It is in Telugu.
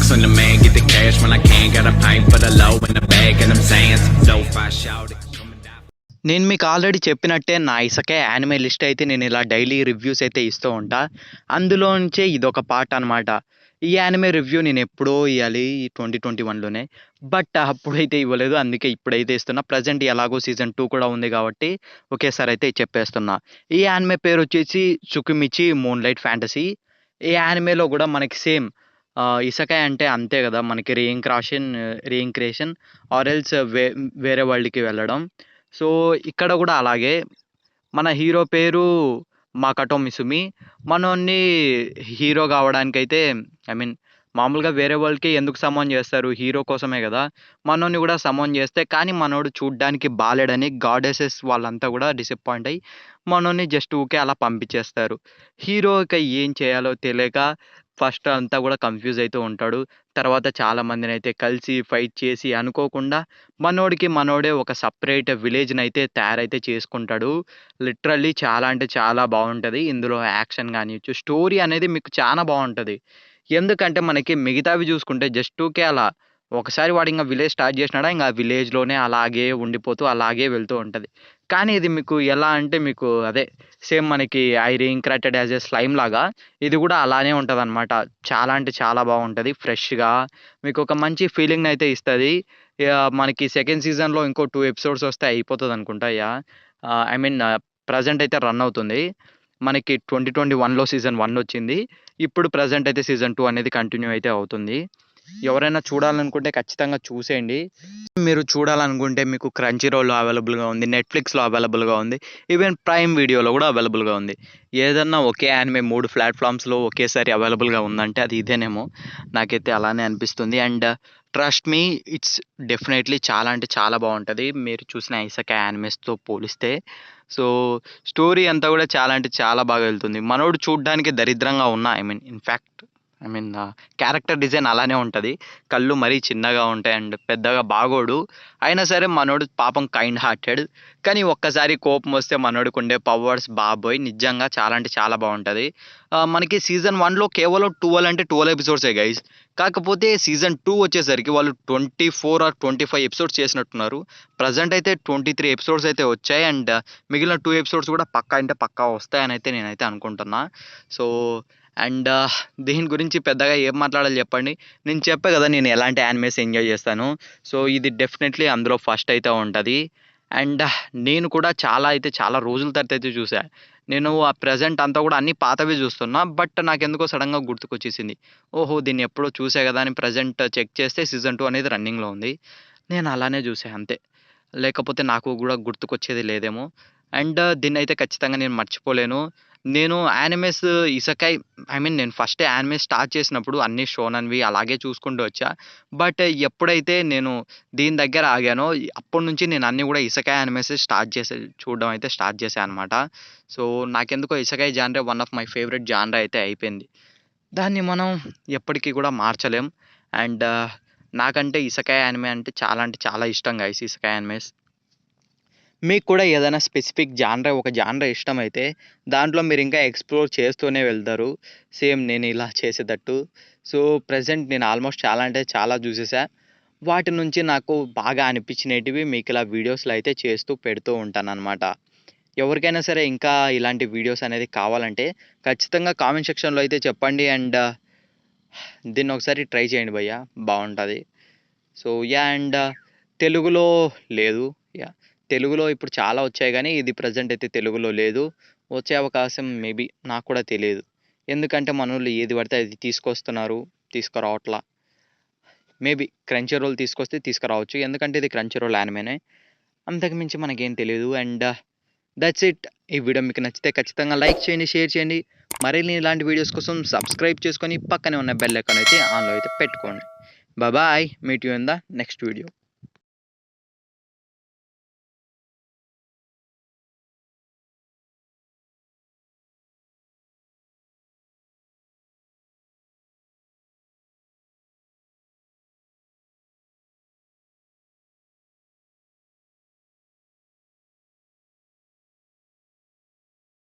hustling the man, get the cash when I can. Got a pint for the low in the bag, and I'm saying some dope. I shout it. నేను మీకు ఆల్రెడీ చెప్పినట్టే నా ఇసకే యానిమే లిస్ట్ అయితే నేను ఇలా డైలీ రివ్యూస్ అయితే ఇస్తూ ఉంటా. అందులో నుంచే ఇదొక పార్ట్ అనమాట. ఈ యానిమే రివ్యూ నేను ఎప్పుడో ఇయ్యాలి 2021లోనే. బట్ అప్పుడైతే ఇవ్వలేదు. అందుకే ఇప్పుడైతే ఇస్తున్నా. ప్రెజెంట్ ఎలాగో సీజన్ 2 కూడా ఉంది కాబట్టి ఒకేసారి అయితే చెప్పేస్తున్నా. ఈ యానిమే పేరు వచ్చేసి 'సుకుమిచి మూన్‌లైట్ ఫ్యాంటసీ'. ఈ యానిమేలో కూడా మనకి సేమ్ ఇసకాయ్ అంటే అంతే కదా! మనకి రీఇంక్రియేషన్ ఆర్ ఎల్స్ వేరే వరల్డ్‌కి వెళ్ళడం. సో, ఇక్కడ కూడా అలాగే మన హీరో పేరు మాకటో మిసుమి. మనోడిని హీరో కావడానికైతే ఐ మీన్ మామూలుగా వేరే వరల్డ్‌కి ఎందుకు సమ్మన్ చేస్తారు? హీరో కోసమే కదా! మనోడిని కూడా సమ్మన్ చేస్తే కానీ మనోడు చూడ్డానికి బాలేడని గాడెసెస్ వాళ్ళంతా కూడా డిసప్పాయింట్ అయ్యి మనోడిని జస్ట్ ఊకే అలా పంపించేస్తారు. హీరో ఇక ఏం చేయాలో తెలియక ఫస్ట్ అంతా కూడా కన్‌ఫ్యూజ్ అయితూ ఉంటాడు. తర్వాత చాలా మందినైతే కలిసి ఫైట్ చేసి అనుకోకుండా మనోడికి మనోడే ఒక సెపరేట్ విలేజ్‌నైతే తయారైతే చేసుకుంటాడు. లిటరల్లీ చాలా అంటే చాలా బావుంటది. ఇందులో యాక్షన్ గానియొచ్చు, స్టోరీ అనేది మీకు చానా బావుంటది. ఎందుకంటే మనకి మిగతావి చూసుకుంటే జస్ట్ ఊకే అలా ఒకసారి వాడింక విలేజ్ స్టార్ట్ చేసినాడా ఇంక ఆ విలేజ్‌లోనే అలాగే ఉండిపోతూ అలాగే వెళ్తూ ఉంటది. కానీ ఇది మీకు ఎలా అంటే మీకు అదే సేమ్ మనకి I reincarnated as a slime లాగా ఇది కూడా అలానే ఉంటదనమాట. చాలా అంటే చాలా బావుంటది. ఫ్రెష్‌గా మీకొక మంచి ఫీలింగ్‌నైతే ఇస్తది. మనకి సెకండ్ సీజన్‌లో ఇంకో 2 ఎపిసోడ్స్ వస్తే అయిపోతదనుకుంటా. ఐ మీన్ ప్రెజెంట్ అయితే రన్ అవుతుంది. మనకి 2021లో సీజన్ 1 వచ్చింది. ఇప్పుడు ప్రెజెంట్ అయితే సీజన్ 2 అనేది కంటిన్యూ అయితే అవుతుంది. ఎవరైనా చూడాలనుకుంటే ఖచ్చితంగా చూసేయండి. మీరు చూడాలనుకుంటే మీకు క్రంచీ రోల్‌లో అవైలబుల్‌గా ఉంది. నెట్‌ఫ్లిక్స్‌లో అవైలబుల్‌గా ఉంది. ఈవెన్ ప్రైమ్ వీడియోలో కూడా అవైలబుల్‌గా ఉంది. ఏదన్నా ఒకే యానిమే 3 ప్లాట్‌ఫామ్స్‌లో ఒకేసారి అవైలబుల్‌గా ఉందంటే అది ఇదేనేమో. నాకైతే అలానే అనిపిస్తుంది. And trust me it's definitely చాలా అంటే చాలా బావుంటది. మీరు చూసిన ఇసెకాయ్ యానిమేస్‌తో పోలిస్తే. సో, స్టోరీ అంతా కూడా చాలా అంటే చాలా బాగా వెళ్తుంది. మనోడు చూడ్డానికి దరిద్రంగా ఉన్నా ఐ మీన్ క్యారెక్టర్ డిజైన్ అలానే ఉంటది. కళ్ళు మరీ చిన్నగా ఉంటాయి అండ్ పెద్దగా బాగోడు. అయినా సరే మనోడు పాపం కైండ్ హార్టెడ్. కానీ ఒక్కసారి కోపమొస్తే మనోడికుండే పవర్స్ బాబోయ్! నిజంగా చాలా అంటే చాలా బావుంటది. మనకి సీజన్ 1లో కేవలం 12 అంటే 12 ఎపిసోడ్సే గైస్. కాకపోతే సీజన్ 2 వచ్చేసరికి వాళ్ళు 24 ఆర్ 25 ఎపిసోడ్స్ చేసినట్టున్నారు. ప్రెజెంట్ అయితే 23 ఎపిసోడ్స్ అయితే వచ్చాయి. అండ్ మిగిలిన 2 ఎపిసోడ్స్ కూడా పక్కా అంటే పక్కా వస్తాయనైతే నేనైతే అనుకుంటున్నా. సో, అండ్ దీని గురించి పెద్దగా ఏం మాట్లాడాలి చెప్పండి. నేను చెప్పా కదా నేను ఎలాంటి యానిమేస్ ఎంజాయ్ చేస్తాను. సో, ఇది డెఫినెట్‌లీ అందులో ఫస్ట్ అయితే ఉంటది. అండ్ నేను కూడా చాలా అయితే చాలా రోజుల తర్వాత అయితే చూసా. నేను ప్రెజెంట్ అంతా కూడా అన్నీ పాతవే చూస్తున్నా. బట్ నాకెందుకో సడెన్‌గా గుర్తుకొచ్చేసింది. ఓహో! దీన్ని ఎప్పుడో చూసా కదా అని ప్రెజెంట్ చెక్ చేస్తే సీజన్ 2 అనేది రన్నింగ్‌లో ఉంది. నేను అలానే చూసా అంతే. లేకపోతే నాకు గూడా గుర్తుకొచ్చేది లేదేమో. అండ్ దీన్నైతే ఖచ్చితంగా నేను మర్చిపోలేను. నేను యానిమేస్ ఇసెకాయ్ ఐ మీన్ నేను ఫస్ట్ యానిమే స్టార్ట్ చేసినప్పుడు అన్నీ షోనెన్‌వి అలాగే చూసుకుంటూ వచ్చా. బట్ ఎప్పుడైతే నేను దీని దగ్గర ఆగానో అప్పటినుంచి నేను అన్నీ గూడా ఇసెకాయ్ యానిమేసే చూడడం అయితే స్టార్ట్ చేశా అనమాట. సో, నాకెందుకో ఇసెకాయ్ జానరే one of my favourite genre అయితే అయిపోయింది. దాన్ని మనం ఎప్పటికి కూడా మార్చలేం. అండ్ నాకంటే ఇసెకాయ్ యానిమే అంటే చాలా ఇష్టం గైస్ ఇసెకాయ్ యానిమేస్. మీకు కూడా ఏదైనా స్పెసిఫిక్ ఒక జానర్ ఇష్టమైతే దాంట్లో మీరింకా ఎక్స్‌ప్లోర్ చేస్తూనే వెళ్తారు. సేమ్ నేను ఇలా చేసేటట్టు. సో, ప్రెజెంట్ నేను ఆల్మోస్ట్ చాలా అంటే చాలా చూసేసా. వాటి నుంచి నాకు బాగా అనిపించినేటివి మీకిలా వీడియోస్‌లో అయితే చేస్తూ పెడుతూ ఉంటాననమాట. ఎవరికైనా సరే ఇంకా ఇలాంటి వీడియోస్ అనేది కావాలంటే ఖచ్చితంగా కామెంట్ సెక్షన్‌లో అయితే చెప్పండి. అండ్ దీన్నొకసారి ట్రై చేయండి భయ్యా బావుంటది. సో, అండ్ తెలుగులో లేదు. యాహ్! తెలుగులో ఇప్పుడు చాలా వచ్చాయి గానీ, ఇది ప్రెజెంట్ అయితే తెలుగులో లేదు. వచ్చే అవకాశం మేబీ నాకు కూడా తెలీదు. ఎందుకంటే మనోళ్ళు ఏది పడితే అది తీసుకొస్తున్నారు. తీసుకురావట్లా. మేబీ క్రంచీ రోల్ తీసుకొస్తే తీసుకురావచ్చు. ఎందుకంటే ఇది క్రంచీ రోల్ యానిమేనే. అంతకు మించి మనకేం తెలీదు. And that's it. ఈ వీడియో మీకు నచ్చితే ఖచ్చితంగా లైక్ చేయండి, షేర్ చేయండి. మరిన్ని ఇలాంటి వీడియోస్ కోసం సబ్స్క్రైబ్ చేసుకొని పక్కనే ఉన్న బెల్ ఐకాన్ అయితే ఆన్‌లో అయితే పెట్టుకోండి. Bye. Meet you in the next video.